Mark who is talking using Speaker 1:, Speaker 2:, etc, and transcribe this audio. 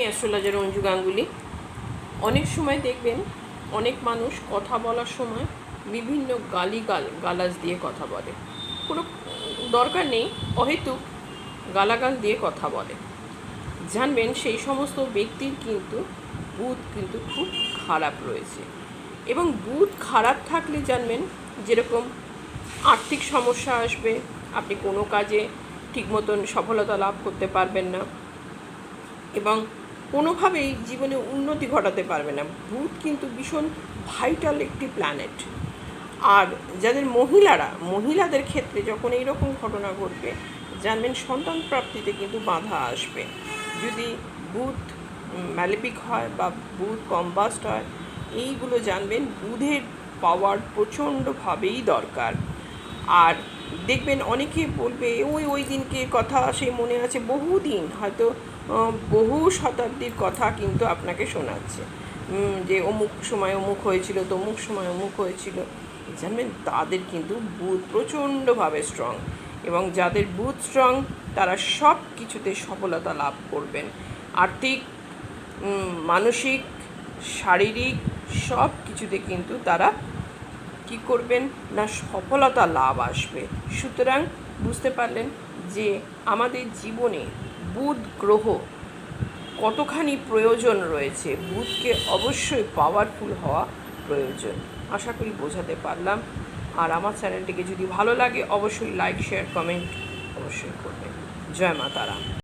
Speaker 1: আমি অ্যাস্ট্রোলজার অঞ্জু গাঙ্গুলি। অনেক সময় দেখবেন অনেক মানুষ কথা বলার সময় বিভিন্ন গালাজ দিয়ে কথা বলে, কোনো দরকার নেই, অহেতুক গালাগাল দিয়ে কথা বলে। জানবেন সেই সমস্ত ব্যক্তির কিন্তু বুধ কিন্তু খুব খারাপ রয়েছে, এবং বুধ খারাপ থাকলে জানবেন যেরকম আর্থিক সমস্যা আসবে, আপনি কোনো কাজে ঠিক মতন সফলতা লাভ করতে পারবেন না এবং কোনোভাবেই জীবনে উন্নতি ঘটাতে পারবে না। বুধ কিন্তু ভীষণ ভাইটাল একটি প্ল্যানেট। আর যাদের মহিলাদের ক্ষেত্রে যখন এইরকম ঘটনা ঘটবে, জানবেন সন্তান প্রাপ্তিতে কিন্তু বাধা আসবে। যদি বুধ ম্যালেফিক হয় বা বুধ কম্বাস্ট হয়, এইগুলো জানবেন বুধের পাওয়ার প্রচণ্ডভাবেই দরকার। আর দেখবেন অনেকে বলবে ওই দিনকে কথা সেই মনে আছে, বহুদিন হয়তো বহু শতাব্দীর কথা কিন্তু আপনাকে শোনাচ্ছে যে অমুক সময় অমুক হয়েছিল, তমুক সময় অমুক হয়েছিল। জানবেন তাদের কিন্তু বুধ প্রচণ্ডভাবে স্ট্রং, এবং যাদের বুধ স্ট্রং তারা সব কিছুতে সফলতা লাভ করবেন। আর্থিক, মানসিক, শারীরিক সব কিছুতে কিন্তু তারা কি করবেন না, সফলতা লাভ আসবে। সুতরাং বুঝতে পারলেন যে আমাদের জীবনে বুধ গ্রহ কতখানি প্রয়োজন রয়েছে। বুধকে অবশ্যই পাওয়ারফুল হওয়া প্রয়োজন। আশা করি বোঝাতে পারলাম। আর আমার চ্যানেলটিকে যদি ভালো লাগে অবশ্যই লাইক, শেয়ার, কমেন্ট অবশ্যই করবেন। জয় মা তারা।